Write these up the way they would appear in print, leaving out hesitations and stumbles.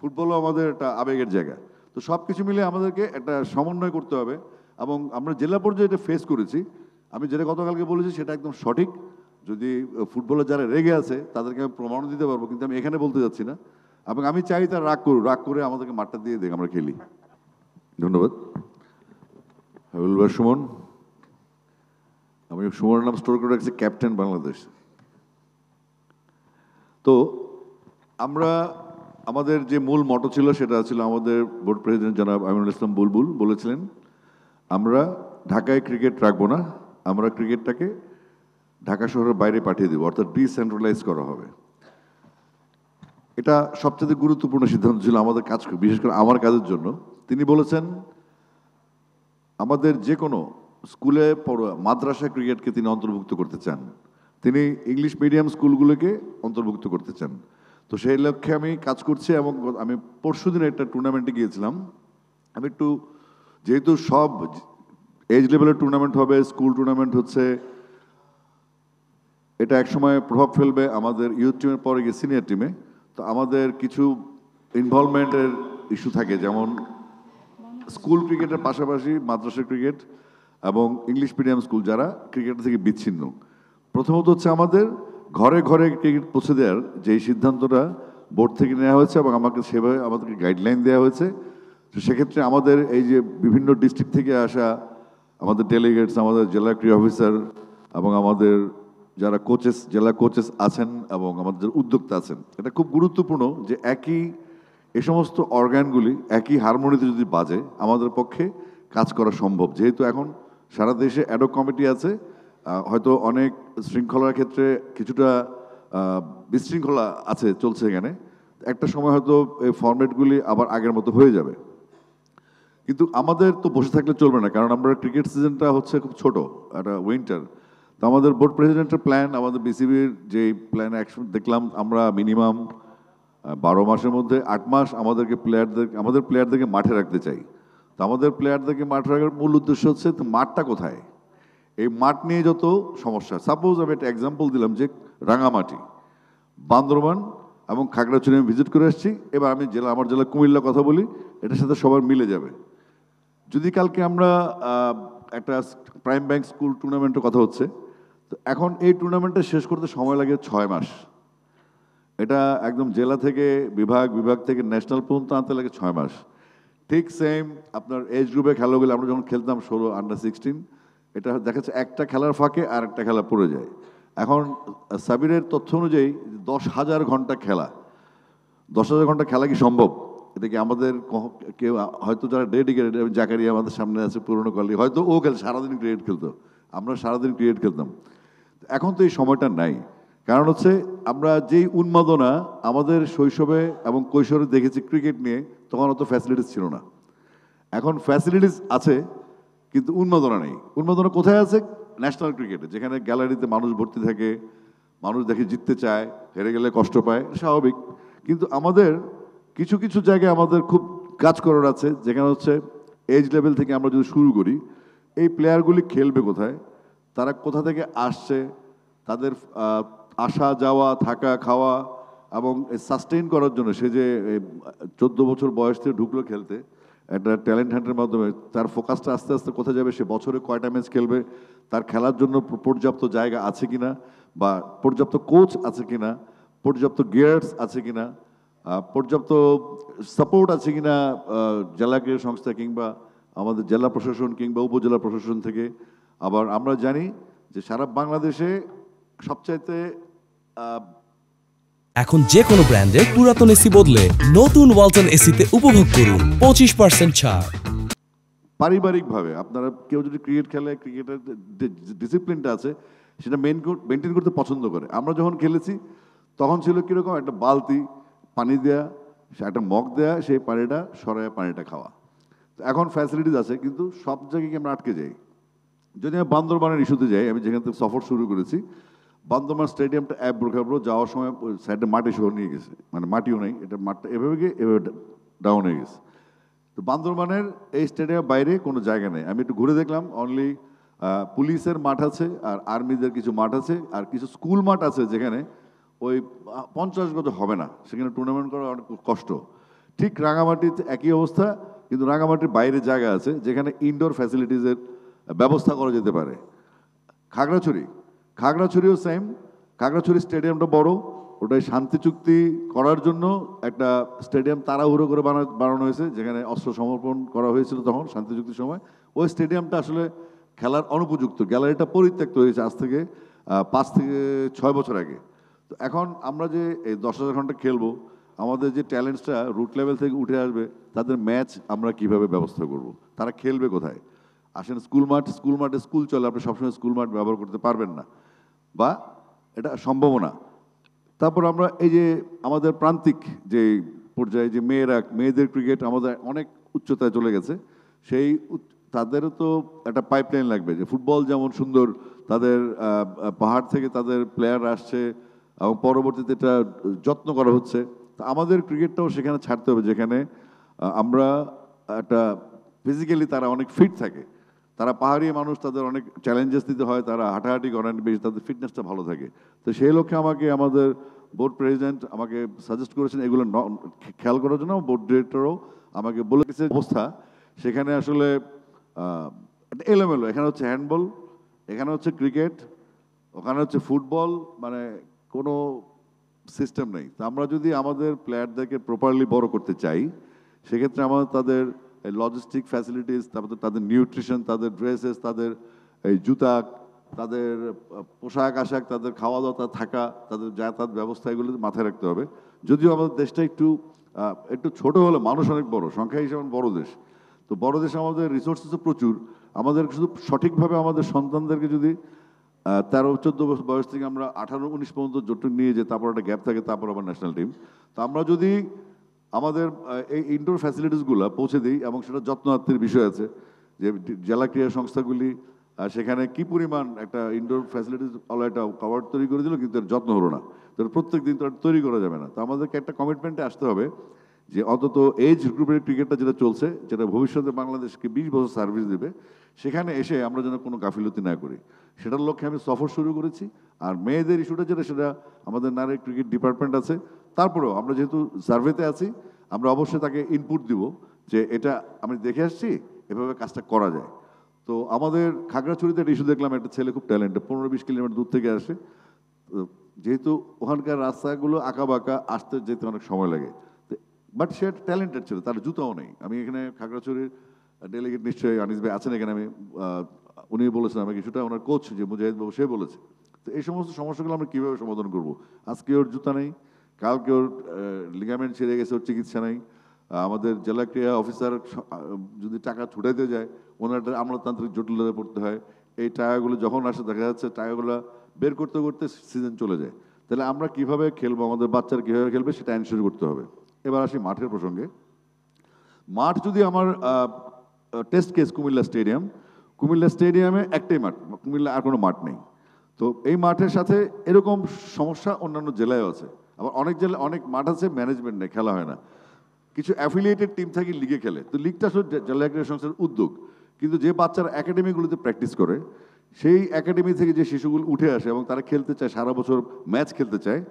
ফুটবলও আমাদের একটা আবেগের জায়গা। তো সব কিছু মিলে আমাদেরকে একটা সমন্বয় করতে হবে এবং আমরা জেলা পর্যায়ে এটা ফেস করেছি। আমি যেটা গতকালকে বলেছি সেটা একদম সঠিক। যদি ফুটবলে যারা রেগে আছে তাদেরকে আমি প্রমাণ দিতে পারবো, কিন্তু আমি এখানে বলতে যাচ্ছি না। এবং আমি চাই তারা রাগ করুক, রাগ করে আমাদেরকে মাঠটা দিয়ে দেখ, আমরা খেলি। ধন্যবাদ। হাবিবুল ভাই সুমন। আমি সুমনের নাম স্টোর করে রাখছি ক্যাপ্টেন বাংলাদেশ। তো আমরা আমাদের যে মূল মটো ছিল সেটা ছিল, আমাদের বোর্ড প্রেসিডেন্ট জনাব আমিনুল ইসলাম বুলবুল বলেছিলেন, আমরা ঢাকায় ক্রিকেট রাখবো না, আমরা ক্রিকেটটাকে ঢাকা শহরের বাইরে পাঠিয়ে দেবো, অর্থাৎ ডিসেন্ট্রালাইজ করা হবে। এটা সবচেয়ে গুরুত্বপূর্ণ সিদ্ধান্ত ছিল আমাদের কাজ, বিশেষ করে আমার কাজের জন্য। তিনি বলেছেন আমাদের যে কোনো স্কুলে পড়ুয়া মাদ্রাসা ক্রিকেটকে তিনি অন্তর্ভুক্ত করতে চান, তিনি ইংলিশ মিডিয়াম স্কুলগুলোকে অন্তর্ভুক্ত করতে চান। তো সেই লক্ষ্যে আমি কাজ করছি এবং আমি পরশুদিন একটা টুর্নামেন্টে গিয়েছিলাম। আমি একটু, যেহেতু সব এজ লেভেলের টুর্নামেন্ট হবে, স্কুল টুর্নামেন্ট হচ্ছে, এটা একসময় প্রভাব ফেলবে আমাদের ইউথ টিমের পরে গিয়ে সিনিয়র টিমে। তো আমাদের কিছু ইনভলভমেন্টের ইস্যু থাকে, যেমন স্কুল ক্রিকেটের পাশাপাশি মাদ্রাসা ক্রিকেট এবং ইংলিশ মিডিয়াম স্কুল যারা ক্রিকেট থেকে বিচ্ছিন্ন। প্রথমত হচ্ছে আমাদের ঘরে ঘরে ক্রিকেট পৌঁছে দেওয়ার যে সিদ্ধান্তটা বোর্ড থেকে নেওয়া হয়েছে এবং আমাকে সেভাবে আমাদেরকে গাইডলাইন দেওয়া হয়েছে। তো সেক্ষেত্রে আমাদের এই যে বিভিন্ন ডিস্ট্রিক্ট থেকে আসা আমাদের ডেলিগেটস, আমাদের জেলা ক্রীড়া অফিসার এবং আমাদের যারা কোচেস, জেলা কোচেস আছেন এবং আমাদের উদ্যোক্তা আছেন, এটা খুব গুরুত্বপূর্ণ যে একই এই সমস্ত অর্গানগুলি একই হারমোনিতে যদি বাজে আমাদের পক্ষে কাজ করা সম্ভব। যেহেতু এখন সারা দেশে অ্যাডক কমিটি আছে, হয়তো অনেক শৃঙ্খলার ক্ষেত্রে কিছুটা বিশৃঙ্খলা আছে চলছে এখানে, একটা সময় হয়তো এই ফরম্যাটগুলি আবার আগের মতো হয়ে যাবে। কিন্তু আমাদের তো বসে থাকলে চলবে না, কারণ আমরা ক্রিকেট সিজনটা হচ্ছে খুব ছোট, একটা উইন্টার। তো আমাদের বোর্ড প্রেসিডেন্টের প্ল্যান, আমাদের বিসিবির যে প্ল্যান অ্যাকশন দেখলাম, আমরা মিনিমাম 12 মাসের মধ্যে 8 মাস আমাদের প্লেয়ারদেরকে মাঠে রাখতে চাই। তো আমাদের প্লেয়ারদেরকে মাঠে রাখার মূল উদ্দেশ্য হচ্ছে তো মাঠটা কোথায়, এই মাঠ নিয়ে যত সমস্যা। সাপোজ আমি একটা এক্সাম্পল দিলাম যে রাঙামাটি, বান্দরবান এবং খাগড়াছড়ি আমি ভিজিট করে এসেছি। এবার আমি আমার জেলা কুমিল্লা কথা বলি, এটার সাথে সবার মিলে যাবে। যদি কালকে আমরা একটা প্রাইম ব্যাংক স্কুল টুর্নামেন্টের কথা হচ্ছে, তো এখন এই টুর্নামেন্টটা শেষ করতে সময় লাগে 6 মাস। এটা একদম জেলা থেকে বিভাগ, বিভাগ থেকে ন্যাশনাল পর্যন্ত আনতে লাগে 6 মাস। ঠিক সেম আপনার এজ গ্রুপে খেলাগুলো আমরা যখন খেলতাম 16 আন্ডার 16, এটা দেখা যাচ্ছে একটা খেলার ফাঁকে আর একটা খেলা পড়ে যায়। এখন সাবিরের তথ্য অনুযায়ী 10,000 ঘন্টা খেলা, 10,000 ঘন্টা খেলা কি সম্ভব? এটা কি আমাদের কেউ, হয়তো যারা ডেডিকেটেড, জাকারিয়া আমাদের সামনে আছে পুরনো কলি, হয়তো ও সারাদিন ক্রিকেট খেলতো, আমরা সারাদিন ক্রিকেট খেলতাম। এখন তো এই সময়টা নাই। কারণ হচ্ছে আমরা যেই উন্মাদনা আমাদের শৈশবে এবং কৈশোরে দেখেছি ক্রিকেট নিয়ে, তখন অত ফ্যাসিলিটিস ছিল না। এখন ফ্যাসিলিটিস আছে কিন্তু উন্মাদনা নেই। উন্মাদনা কোথায় আছে? ন্যাশনাল ক্রিকেটে, যেখানে গ্যালারিতে মানুষ ভর্তি থাকে, মানুষ দেখে জিততে চায়, হেরে গেলে কষ্ট পায়, স্বাভাবিক। কিন্তু আমাদের কিছু কিছু জায়গায় আমাদের খুব কাজ করার আছে, যেখানে হচ্ছে এজ লেভেল থেকে আমরা যদি শুরু করি, এই প্লেয়ারগুলি খেলবে কোথায়, তারা কোথা থেকে আসছে, তাদের আসা যাওয়া, থাকা, খাওয়া এবং সাস্টেইন করার জন্য, সে যে 14 বছর বয়স থেকে ঢুকলো খেলতে একটা ট্যালেন্ট হান্টের মাধ্যমে, তার ফোকাসটা আস্তে আস্তে কোথায় যাবে, সে বছরে কয়টা ম্যাচ খেলবে, তার খেলার জন্য পর্যাপ্ত জায়গা আছে কিনা, বা পর্যাপ্ত কোচ আছে কিনা, পর্যাপ্ত গিয়ার্স আছে কিনা, পর্যাপ্ত সাপোর্ট আছে কিনা জেলা ক্রীড়া সংস্থা কিংবা আমাদের জেলা প্রশাসন কিংবা উপজেলা প্রশাসন থেকে। আবার আমরা জানি যে সারা বাংলাদেশে সবচাইতে এখন যে কোনো ব্র্যান্ডের পুরাতন এসি বদলে নতুন ওয়ালটন এসিতে উপভোগ করুন 25% ছাড়। পারিবারিকভাবে আপনারা কেউ যদি ক্রিকেট খেলে, ক্রিকেটের ডিসিপ্লিনটা আছে সেটা মেনটেন করতে পছন্দ করে। আমরা যখন খেলেছি তখন ছিল কীরকম, একটা বালতি পানি দেয়া, একটা মগ দেয়া, সেই পানিটা সরায় পানিটা খাওয়া। তো এখন ফ্যাসিলিটিস আছে কিন্তু সব জায়গায় আমরা আটকে যাই। যদি আমি বান্দরবানের ইস্যুতে যাই, আমি যেখান থেকে সফর শুরু করেছি, বান্দরবান স্টেডিয়ামটা ব্রোখাবো যাওয়ার সময় সাইডে মাটি সহ নিয়ে গেছে, মানে মাটিও নেই, এটা মাঠটা এভাবে গিয়ে এভাবে ডাউন হয়ে গেছে। তো বান্দরবানের এই স্টেডিয়ামের বাইরে কোনো জায়গা নেই। আমি একটু ঘুরে দেখলাম, অনলি পুলিশের মাঠ আছে আর আর্মিদের কিছু মাঠ আছে আর কিছু স্কুল মাঠ আছে, যেখানে ওই 50 গজ হবে না, সেখানে টুর্নামেন্ট করা অনেক কষ্ট। ঠিক রাঙামাটিতে একই অবস্থা, কিন্তু রাঙামাটির বাইরে জায়গা আছে যেখানে ইনডোর ফ্যাসিলিটিসের ব্যবস্থা করা যেতে পারে। খাগড়াছড়িও সেম। খাগড়াছড়ি স্টেডিয়ামটা বড়, ওটাই শান্তি চুক্তি করার জন্য একটা স্টেডিয়াম তাড়াহুড়ো করে বানানো হয়েছে, যেখানে অস্ত্র সমর্পণ করা হয়েছিল তখন শান্তি চুক্তির সময়। ওই স্টেডিয়ামটা আসলে খেলার অনুপযুক্ত, গ্যালারিটা পরিত্যক্ত হয়েছে আজ থেকে 5 থেকে 6 বছর আগে। তো এখন আমরা যে এই 10,000 ঘন্টা খেলবো, আমাদের যে ট্যালেন্টসটা রুট লেভেল থেকে উঠে আসবে, তাদের ম্যাচ আমরা কিভাবে ব্যবস্থা করব, তারা খেলবে কোথায়? আসেন স্কুল মাঠে স্কুল চলে, আপনি সবসময় স্কুল মাঠ ব্যবহার করতে পারবেন না, বা এটা সম্ভাবনা। তারপর আমরা এই যে আমাদের প্রান্তিক যে পর্যায়ে যে মেয়েদের ক্রিকেট আমাদের অনেক উচ্চতায় চলে গেছে, সেই তাদেরও তো একটা পাইপলাইন লাগবে। যে ফুটবল যেমন সুন্দর, তাদের পাহাড় থেকে তাদের প্লেয়ার আসছে এবং পরবর্তীতে এটা যত্ন করা হচ্ছে, তো আমাদের ক্রিকেটটাও সেখানে ছাড়তে হবে, যেখানে আমরা একটা ফিজিক্যালি তারা অনেক ফিট থাকে। তারা পাহাড়ি মানুষ, তাদের অনেক চ্যালেঞ্জেস দিতে হয়, তারা হাঁটাহাঁটি করেন বেশি, তাদের ফিটনেসটা ভালো থাকে। তো সেই লক্ষ্যে আমাদের বোর্ড প্রেসিডেন্ট আমাকে সাজেস্ট করেছেন এগুলো খেয়াল করার জন্য। বোর্ড ডিরেক্টরও আমাকে বলে গেছে অবস্থা সেখানে আসলে একটা এলোমেলো। এখানে হচ্ছে হ্যান্ডবল, এখানে হচ্ছে ক্রিকেট, ওখানে হচ্ছে ফুটবল, মানে কোনো সিস্টেম নেই। তো আমরা যদি আমাদের প্লেয়ারদেরকে প্রপারলি বড় করতে চাই, সেক্ষেত্রে আমাদের তাদের লজিস্টিক ফ্যাসিলিটিস, তারপর তাদের নিউট্রিশন, তাদের ড্রেসেস, তাদের এই জুতা, তাদের পোশাক আশাক, তাদের খাওয়া দাওয়া, থাকা, তাদের যাতায়াত ব্যবস্থা, এগুলো মাথায় রাখতে হবে। যদিও আমাদের দেশটা একটু ছোট হলে মানুষ অনেক বড়, সংখ্যা হিসেবে বড় দেশ। তো বড় দেশে আমাদের রিসোর্সেসও প্রচুর। আমাদের শুধু সঠিকভাবে আমাদের সন্তানদেরকে যদি 13-14 বছর বয়স থেকে আমরা 18-19 পর্যন্ত জোটক নিয়ে যে তারপর একটা গ্যাপ থাকে, তারপর আবার ন্যাশনাল টিম। তো আমরা যদি আমাদের এই ইনডোর ফ্যাসিলিটিসগুলো পৌঁছে দিই, এবং সেটা যত্নার্থের বিষয় আছে যে জেলা ক্রীড়া সংস্থাগুলি সেখানে কি পরিমাণ একটা ইনডোর ফ্যাসিলিটিস একটা কভার তৈরি করে দিল, কিন্তু এর যত্ন হলো না। তো প্রত্যেক দিন তো তৈরি করা যাবে না। তো আমাদেরকে একটা কমিটমেন্টে আসতে হবে যে অন্তত এজ গ্রুপের ক্রিকেটটা যেটা চলছে, যেটা ভবিষ্যতে বাংলাদেশকে 20 বছর সার্ভিস দেবে, সেখানে এসে আমরা যেন কোনো গাফিলতি না করি, সেটার লক্ষ্যে আমি সফর শুরু করেছি। আর মেয়েদের ইস্যুটা যেটা, সেটা আমাদের নারী ক্রিকেট ডিপার্টমেন্ট আছে। তারপরেও আমরা যেহেতু সার্ভেতে আছি, আমরা অবশ্যই তাকে ইনপুট দিব যে এটা আমি দেখে আসছি, এভাবে কাজটা করা যায়। তো আমাদের খাগড়াছড়িতে একটা ইস্যু দেখলাম, একটা ছেলে খুব ট্যালেন্টেড, 15-20 কিলোমিটার দূর থেকে আসে। যেহেতু ওখানকার রাস্তাগুলো আঁকা বাঁকা, আসতে যেতে অনেক সময় লাগে, বাট সে ট্যালেন্টেড ছিল, তার জুতাও নেই। আমি এখানে খাগড়াছড়ির ডেলিগেট, নিশ্চয়ই আনিস ভাই আছেন এখানে, আমি উনি বলেছেন আমাকে কিছুটা, ওনার কোচ যে মুজাহিদ বাবু, সে বলেছে। তো এই সমস্ত সমস্যাগুলো আমরা কীভাবে সমাধান করব? আজকে ওর জুতা নেই, কালকে ওর লিগামেন্ট ছিঁড়ে গেছে, ওর চিকিৎসা নেই। আমাদের জেলা ক্রীড়া অফিসার যদি টাকা ছুটাইতে যায়, ওনার একটা আমলাতান্ত্রিক জটিলতায় পড়তে হয়। এই টাকাগুলো যখন আসে, দেখা যাচ্ছে টাকাগুলো বের করতে করতে সিজন চলে যায়। তাহলে আমরা কিভাবে খেলবো, আমাদের বাচ্চারা কীভাবে খেলবে, সেটা এনশিওর করতে হবে। এবার আসি মাঠের প্রসঙ্গে। মাঠ যদি আমার টেস্ট কেস কুমিল্লা স্টেডিয়ামে একটাই মাঠ, কুমিল্লা আর কোনো মাঠ নেই। তো এই মাঠের সাথে এরকম সমস্যা অন্যান্য জেলায়ও আছে। আবার অনেক জেলায় অনেক মাঠ আছে, ম্যানেজমেন্ট নেই, খেলা হয় না। কিছু অ্যাফিলিয়েটেড টিম থাকে, লিগে খেলে। তো লিগটা আসলে জেলা ক্রীড়া সংস্থার উদ্যোগ, কিন্তু যে বাচ্চারা একাডেমিগুলোতে প্র্যাকটিস করে, সেই একাডেমি থেকে যে শিশুগুলো উঠে আসে এবং তারা খেলতে চায়, সারা বছর ম্যাচ খেলতে চায়,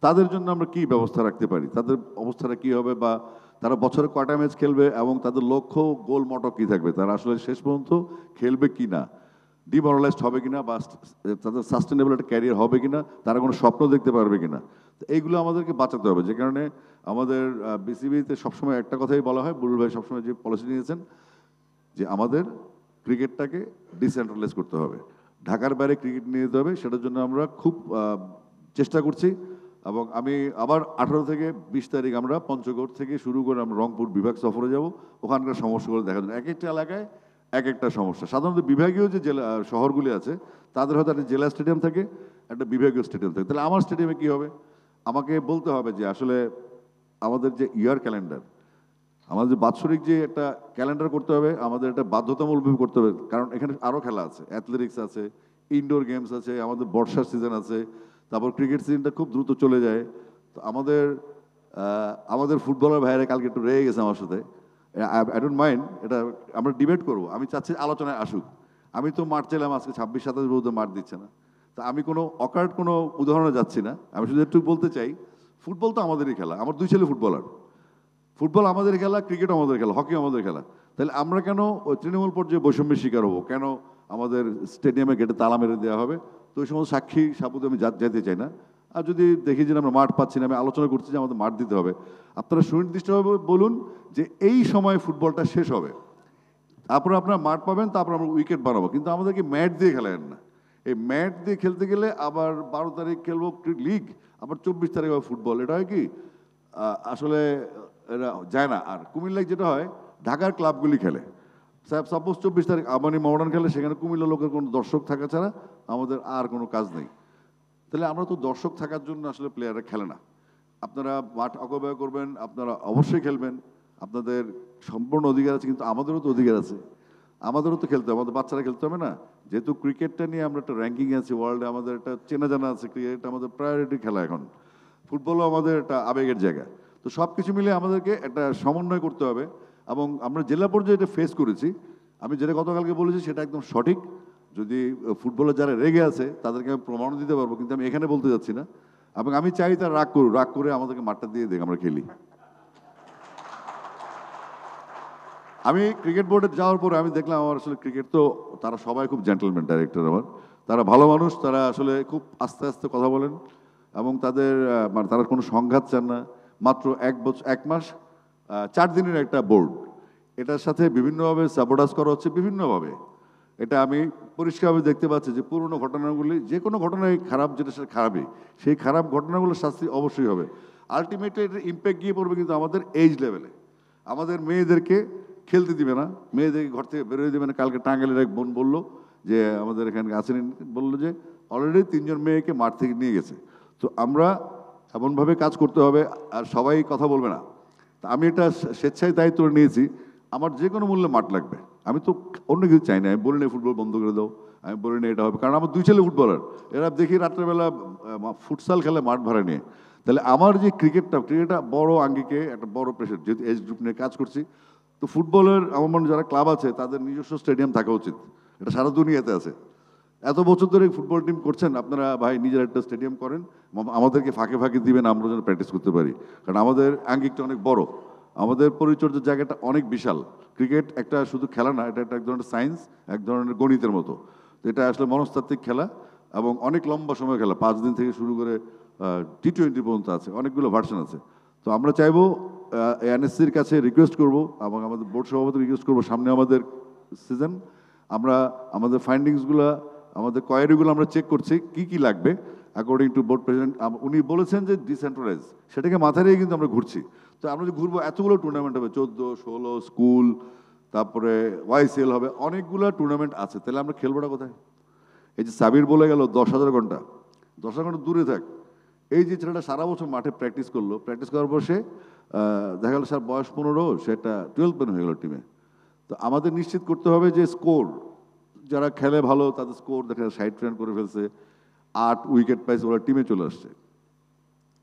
তাদের জন্য আমরা কি ব্যবস্থা রাখতে পারি, তাদের অবস্থাটা কী হবে, বা তারা বছরে কয়টা ম্যাচ খেলবে, এবং তাদের লক্ষ্য গোল মটক কী থাকবে, তারা আসলে শেষ পর্যন্ত খেলবে কি না, ডিমোরালাইজড হবে কিনা, বা তাদের সাস্টেনেবল একটা ক্যারিয়ার হবে কিনা, তারা কোনো স্বপ্ন দেখতে পারবে কিনা। তো এইগুলো আমাদেরকে বাঁচাতে হবে। যে কারণে আমাদের বিসিবিতে সবসময় একটা কথাই বলা হয়, বুলুল ভাই সবসময় যে পলিসি নিয়েছেন, যে আমাদের ক্রিকেটটাকে ডিসেন্ট্রালাইজ করতে হবে, ঢাকার বাইরে ক্রিকেট নিয়ে যেতে হবে। সেটার জন্য আমরা খুব চেষ্টা করছি। এবং আমি আবার 18 থেকে 20 তারিখ আমরা পঞ্চগড় থেকে শুরু করে আমরা রংপুর বিভাগ সফরে যাব, ওখানকার সমস্যাগুলো দেখার জন্য। এক একটা এলাকায় এক একটা সমস্যা। সাধারণত বিভাগীয় যে জেলা শহরগুলি আছে, তাদের হয়তো একটা জেলা স্টেডিয়াম থাকে, একটা বিভাগীয় স্টেডিয়াম থাকে। তাহলে আমার স্টেডিয়ামে কী হবে? আমাকে বলতে হবে যে আসলে আমাদের যে ইয়ার ক্যালেন্ডার, আমাদের বাৎসরিক যে একটা ক্যালেন্ডার করতে হবে, আমাদের এটা বাধ্যতামূলকভাবে করতে হবে। কারণ এখানে আরও খেলা আছে, অ্যাথলেটিক্স আছে, ইনডোর গেমস আছে, আমাদের বর্ষার সিজন আছে, তারপর ক্রিকেট সিজনটা খুব দ্রুত চলে যায়। তো আমাদের ফুটবলার ভাইয়েরা কালকে একটু রেগে গেছে আমার সাথে। আই ডোন্ট মাইন্ড, এটা আমরা ডিবেট করবো। আমি চাচ্ছি আলোচনায় আসুক। আমি তো মাঠ চাইলাম, আজকে 26-27 বলতে মাঠ দিচ্ছে না। তো আমি কোনো অকার্ড কোনো উদাহরণে যাচ্ছি না, আমি শুধু একটু বলতে চাই, ফুটবল তো আমাদেরই খেলা। আমার 2 ছেলে ফুটবলার, ফুটবল আমাদের খেলা, ক্রিকেট আমাদের খেলা, হকি আমাদের খেলা। তাহলে আমরা কেন ওই তৃণমূল পর্যায়ে বৈষম্যের শিকার হবো? কেন আমাদের স্টেডিয়ামে গেটে তালা মেরে দেওয়া হবে? তো ওই সমস্ত সাক্ষী সাবুতে আমি যেতে চাই না। আর যদি দেখি যে আমরা মাঠ পাচ্ছি না, আমি আলোচনা করছি যে আমাদের মাঠ দিতে হবে, আপনারা সুনির্দিষ্টভাবে বলুন যে এই সময় ফুটবলটা শেষ হবে, তারপরে আপনারা মাঠ পাবেন, তারপর আমরা উইকেট বানাবো। কিন্তু আমাদেরকে ম্যাট দিয়ে খেলেন না। এই ম্যাট দিয়ে খেলতে গেলে আবার 12 তারিখ খেলবো লিগ, আবার 24 তারিখ হবে ফুটবল। এটা হয় কি আসলে এটা যায় না। আর কুমিল্লায় যেটা হয়, ঢাকার ক্লাবগুলি খেলে, সাপোজ 24 তারিখ আবানি মডার্ন খেলে, সেখানে কুমিল্লা লোকের কোনো দর্শক থাকা ছাড়া আমাদের আর কোনো কাজ নেই। তাহলে আমরা তো দর্শক থাকার জন্য আসলে প্লেয়াররা খেলে না। আপনারা মাঠ অপব্যয় করবেন, আপনারা অবশ্যই খেলবেন, আপনাদের সম্পূর্ণ অধিকার আছে, কিন্তু আমাদেরও তো অধিকার আছে, আমাদেরও তো খেলতে হবে, আমাদের বাচ্চারা খেলতে হবে না? যেহেতু ক্রিকেটটা নিয়ে আমরা একটা র্যাঙ্কিং আছে ওয়ার্ল্ডে, আমাদের একটা চেনা জানা আছে, ক্রিকেট আমাদের প্রায়োরিটি খেলা এখন, ফুটবলও আমাদের একটা আবেগের জায়গা। তো সব কিছু মিলে আমাদেরকে একটা সমন্বয় করতে হবে। এবং আমরা জেলা পর্যায়ে এটা ফেস করেছি। আমি যেটা গতকালকে বলেছি সেটা একদম সঠিক। যদি ফুটবলের যারা রেগে আছে তাদেরকে আমি প্রমাণও দিতে পারবো, কিন্তু আমি এখানে বলতে যাচ্ছি না। এবং আমি চাই তারা রাগ করুক, রাগ করে আমাদেরকে মাঠটা দিয়ে দেখ, আমরা খেলি। আমি ক্রিকেট বোর্ডে যাওয়ার পরে আমি দেখলাম আমার আসলে ক্রিকেট তো তারা সবাই খুব জেন্টলম্যান ডাইরেক্টর, আমার তারা ভালো মানুষ, তারা আসলে খুব আস্তে আস্তে কথা বলেন এবং তাদের মানে তারা কোনো সংঘাত চান না। মাত্র 1 মাস 4 দিনের একটা বোর্ড, এটার সাথে বিভিন্নভাবে সাবোটাজ করা হচ্ছে বিভিন্নভাবে। এটা আমি পরিষ্কারভাবে দেখতে পাচ্ছি যে পুরনো ঘটনাগুলি, যে কোনো ঘটনাই খারাপ, যেটা সেটা খারাপই, সেই খারাপ ঘটনাগুলোর শাস্তি অবশ্যই হবে। আলটিমেটলি এটার ইম্প্যাক্ট গিয়ে পড়বে কিন্তু আমাদের এজ লেভেলে। আমাদের মেয়েদেরকে খেলতে দিবে না, মেয়েদেরকে ঘর থেকে বেরোয় দেবে না। কালকে টাঙ্গাইলের এক বোন বললো যে আমাদের এখানে আছেন, বললো যে অলরেডি 3 জন মেয়েকে মাঠ থেকে নিয়ে গেছে। তো আমরা এমনভাবে কাজ করতে হবে, আর সবাই কথা বলবে না। তা আমি এটা স্বেচ্ছায় দায়িত্ব নিয়েছি, আমার যে কোনো মূল্যে মাঠ লাগবে। আমি তো অন্য কিছু চাই না, আমি বলি না ফুটবল বন্ধ করে দাও, আমি বলি না এটা হবে, কারণ আমার 2 ছেলে ফুটবলার, এরা দেখি রাত্রেবেলা ফুটসাল খেলে মাঠ ভাড়া নিয়ে। তাহলে আমার যে ক্রিকেটটা বড় আঙ্গিকে একটা বড় প্রেশার, যেহেতু এজ গ্রুপ নিয়ে কাজ করছি। তো ফুটবলের আমার মনে যারা ক্লাব আছে তাদের নিজস্ব স্টেডিয়াম থাকা উচিত, এটা সারা দুনিয়াতে আছে। এত বছর ধরে ফুটবল টিম করছেন আপনারা, ভাই নিজের একটা স্টেডিয়াম করেন, আমাদেরকে ফাঁকে ফাঁকে দিবেন, আমরা যেন প্র্যাকটিস করতে পারি। কারণ আমাদের আঙ্গিকটা অনেক বড়, আমাদের পরিচর্যার জায়গাটা অনেক বিশাল। ক্রিকেট একটা শুধু খেলা না, এটা একটা এক ধরনের সায়েন্স, এক ধরনের গণিতের মতো। তো এটা আসলে মনস্তাত্ত্বিক খেলা এবং অনেক লম্বা সময় খেলা, 5 দিন থেকে শুরু করে T20 পর্যন্ত আছে, অনেকগুলো ভার্সন আছে। তো আমরা চাইবো এনএসসির কাছে রিকোয়েস্ট করব এবং আমাদের বোর্ড সভাপতি রিকোয়েস্ট করবো, সামনে আমাদের সিজন, আমরা আমাদের ফাইন্ডিংসগুলো, আমাদের কোয়ারিগুলো আমরা চেক করছি কি কি লাগবে অ্যাকর্ডিং টু বোর্ড প্রেসিডেন্ট। উনি বলেছেন যে ডিসেন্ট্রালাইজ, সেটাকে মাথায় রেখে কিন্তু আমরা ঘুরছি। তো আমরা যে ঘুরবো, এতগুলো টুর্নামেন্ট হবে, 14, 16 স্কুল, তারপরে YCL হবে, অনেকগুলো টুর্নামেন্ট আছে। তাহলে আমরা খেলবোটা কোথায়? এই যে সাবির বলে গেল 10,000 ঘন্টা, 10,000 ঘন্টা দূরে থাক। এই যে ছেলেটা সারা বছর মাঠে প্র্যাকটিস করলো, প্র্যাকটিস করার পর সে দেখা গেল স্যার বয়স 15, সেটা 12 পেন হয়ে গেল টিমে। তো আমাদের নিশ্চিত করতে হবে যে স্কোর, যারা খেলে ভালো তাদের স্কোর দেখা 60 রান করে ফেলছে, 8 উইকেট পাইছে, ওরা টিমে চলে আসছে।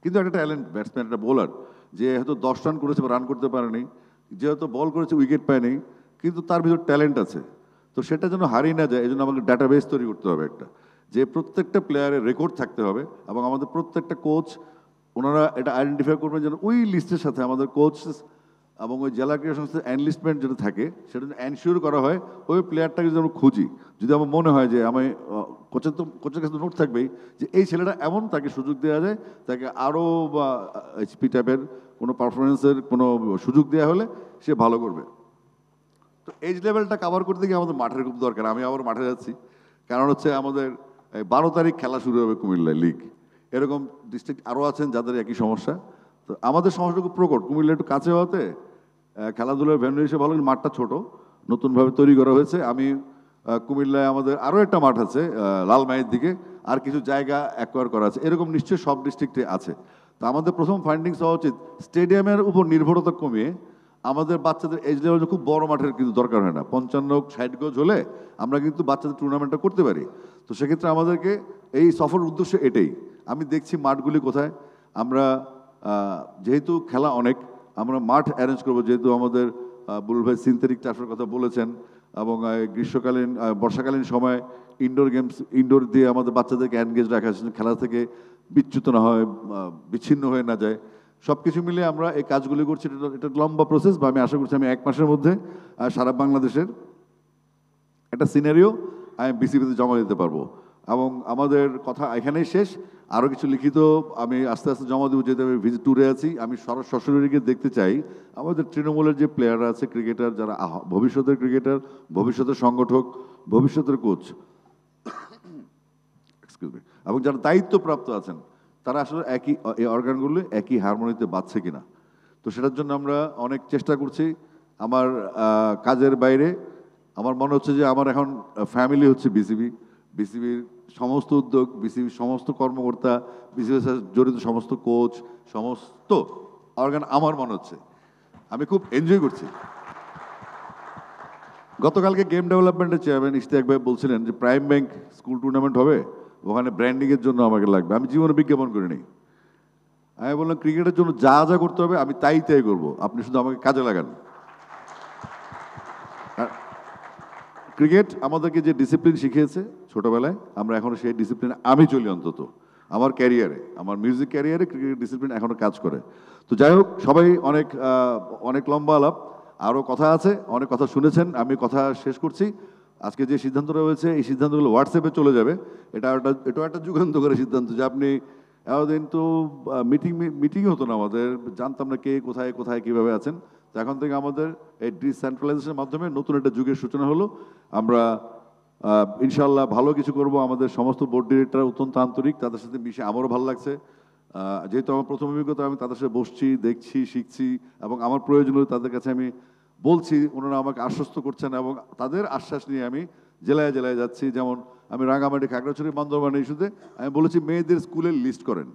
কিন্তু একটা ট্যালেন্ট ব্যাটসম্যান, একটা বোলার, যে হয়তো 10 রান করেছে বা রান করতে পারেনি, যে হয়তো বল করেছে উইকেট পায়নি, কিন্তু তার ভিতর ট্যালেন্ট আছে। তো সেটা যেন হারিয়ে না যায়, এই জন্য আমাকে ডাটাবেস তৈরি করতে হবে একটা, যে প্রত্যেকটা প্লেয়ারের রেকর্ড থাকতে হবে। এবং আমাদের প্রত্যেকটা কোচ, ওনারা এটা আইডেন্টিফাই করবেন যেন ওই লিস্টের সাথে আমাদের কোচ এবং ওই জেলা ক্রীড়া সংস্থার এনলিস্টমেন্ট যেটা থাকে সেটা যেন এনশিওর করা হয়। ওই প্লেয়ারটাকে যদি আমরা খুঁজি, যদি আমার মনে হয় যে আমি কোচের কাছে নোট থাকবেই যে এই ছেলেটা এমন, তাকে সুযোগ দেওয়া যায়, তাকে আরও বা HP টাইপের কোনো পারফরমেন্সের কোনো সুযোগ দেওয়া হলে সে ভালো করবে। তো এজ লেভেলটা কভার করতে গিয়ে আমাদের মাঠের খুব দরকার। আমি আবার মাঠে যাচ্ছি, কারণ হচ্ছে আমাদের 12 তারিখ খেলা শুরু হবে কুমিল্লায় লিগ। এরকম ডিস্ট্রিক্ট আরও আছেন যাদের একই সমস্যা। তো আমাদের সমস্যা খুব প্রকট, কুমিল্লা একটু কাছে হতে খেলাধুলার ভেন্যু হিসেবে ভালো, মাঠটা ছোট, নতুনভাবে তৈরি করা হয়েছে। আমি কুমিল্লায় আমাদের আরও একটা মাঠ আছে লালমাইয়ের দিকে, আর কিছু জায়গা অ্যাকোয়ার করা আছে, এরকম নিশ্চয়ই সব ডিস্ট্রিক্টে আছে। তো আমাদের প্রথম ফাইন্ডিংস হওয়া উচিত স্টেডিয়ামের উপর নির্ভরতা কমিয়ে আমাদের বাচ্চাদের এজ লেভেলে খুব বড় মাঠের কিন্তু দরকার হয় না, 55-60 গজ হলে আমরা কিন্তু বাচ্চাদের টুর্নামেন্টটা করতে পারি। তো সেক্ষেত্রে আমাদেরকে এই সফর উদ্দেশ্য এটাই। আমি দেখছি মাঠগুলি কোথায়, আমরা যেহেতু খেলা অনেক, আমরা মাঠ অ্যারেঞ্জ করবো, যেহেতু আমাদের বুলুল ভাই সিনথেটিক টার্ফের কথা বলেছেন, এবং গ্রীষ্মকালীন বর্ষাকালীন সময় ইনডোর গেমস, ইনডোর দিয়ে আমাদের বাচ্চাদেরকে এনগেজ রাখা, খেলা থেকে বিচ্যুত না হয়, বিচ্ছিন্ন হয়ে না যায়। সব কিছু মিলে আমরা এই কাজগুলি করছি। এটা লম্বা প্রসেস, বা আমি আশা করছি আমি 1 মাসের মধ্যে সারা বাংলাদেশের একটা সিনারিও আমি বিসিবিতে জমা দিতে পারবো। এবং আমাদের কথা এখানেই শেষ। আরও কিছু লিখিত আমি আস্তে আস্তে জমা দেবো, যেহেতু আমি ভিজিট ট্যুরে আছি। আমি সরাসরি গিয়ে দেখতে চাই আমাদের তৃণমূলের যে প্লেয়াররা আছে, ক্রিকেটার যারা ভবিষ্যতের ক্রিকেটার, ভবিষ্যতের সংগঠক, ভবিষ্যতের কোচ, এক্সকিউজ মি, এবং যারা দায়িত্বপ্রাপ্ত আছেন, তারা আসলে এই অর্গানগুলো একই হারমোনিতে বাজছে কিনা। তো সেটার জন্য আমরা অনেক চেষ্টা করছি। আমার কাজের বাইরে আমার মনে হচ্ছে যে আমার এখন ফ্যামিলি হচ্ছে বিসিবি। বিসিবির সমস্ত উদ্যোগ, বিসিবির সমস্ত কর্মকর্তা, বিসিবির সাথে জড়িত সমস্ত কোচ, সমস্ত অর্গান আমার মনে হচ্ছে আমি খুব এনজয় করছি। গতকালকে গেম ডেভেলপমেন্টের চেয়ারম্যান ইশতিয়াক ভাই বলছিলেন যে প্রাইম ব্যাংক স্কুল টুর্নামেন্ট হবে, ওখানে ব্র্যান্ডিংয়ের জন্য আমাকে লাগবে। আমি জীবনে বিজ্ঞাপন করিনি। আমি বললাম ক্রিকেটের জন্য যা যা করতে হবে আমি তাই করবো, আপনি শুধু আমাকে কাজে লাগান। ক্রিকেট আমাদেরকে যে ডিসিপ্লিন শিখিয়েছে ছোটবেলায়, আমরা এখনো সেই ডিসিপ্লিনে আমি চলি। অন্তত আমার ক্যারিয়ারে, আমার মিউজিক ক্যারিয়ারে ক্রিকেট ডিসিপ্লিন এখনো কাজ করে। তো যাই হোক, সবাই অনেক লম্বা আলাপ, আরও কথা আছে, অনেক কথা শুনেছেন। আমি কথা শেষ করছি। আজকে যে সিদ্ধান্তটা হয়েছে, এই সিদ্ধান্তগুলো হোয়াটসঅ্যাপে চলে যাবে। এটাও একটা যুগান্তকারী সিদ্ধান্ত যে আপনি এতদিন তো মিটিং হতো না, আমাদের জানতাম না কে কোথায় কোথায় কীভাবে আছেন। তো এখন থেকে আমাদের এই ডিসেন্ট্রালাইজেশনের মাধ্যমে নতুন একটা যুগের সূচনা হলো। আমরা ইনশাল্লাহ ভালো কিছু করব। আমাদের সমস্ত বোর্ড ডিরেক্টর অত্যন্ত আন্তরিক, তাদের সাথে মিশে আমারও ভালো লাগছে। যেহেতু আমার প্রথম অভিজ্ঞতা, আমি তাদের সাথে বসছি, দেখছি, শিখছি, এবং আমার প্রয়োজন হলে তাদের কাছে আমি বলছি, ওনারা আমাকে আশ্বস্ত করছেন, এবং তাদের আশ্বাস নিয়ে আমি জেলায় জেলায় যাচ্ছি। যেমন আমি রাঙামাটি, খাগড়াছড়ি, বান্দরবান ইস্যুতে আমি বলেছি মেয়েদের স্কুলের লিস্ট করেন,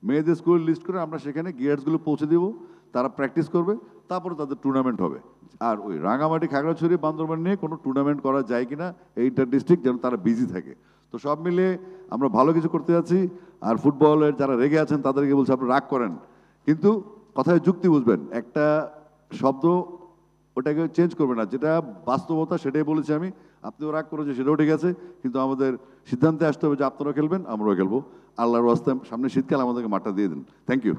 মেয়েদের স্কুলের লিস্ট করে আমরা সেখানে গিয়ার্সগুলো পৌঁছে দেবো, তারা প্র্যাকটিস করবে, তারপরে তাদের টুর্নামেন্ট হবে। আর ওই রাঙামাটি, খাগড়াছড়ি, বান্দরবান নিয়ে কোনো টুর্নামেন্ট করা যায় কিনা, এইটা ডিস্ট্রিক্ট যেন তারা বিজি থাকে। তো সব মিলে আমরা ভালো কিছু করতে যাচ্ছি। আর ফুটবলের যারা রেগে আছেন তাদেরকে বলছি আপনি রাগ করেন, কিন্তু কথায় যুক্তি বুঝবেন। একটা শব্দ ওটাকে চেঞ্জ করবে না, যেটা বাস্তবতা সেটাই বলেছি আমি। আপনিও রাগ করেছেন, সেটাও ঠিক আছে, কিন্তু আমাদের সিদ্ধান্তে আসতে হবে যে আপনারাও খেলবেন, আমরাও খেলবো। আল্লাহর ওয়াস্তে সামনে শীতকাল, আমাদেরকে মাঠটা দিয়ে দিন। Thank you.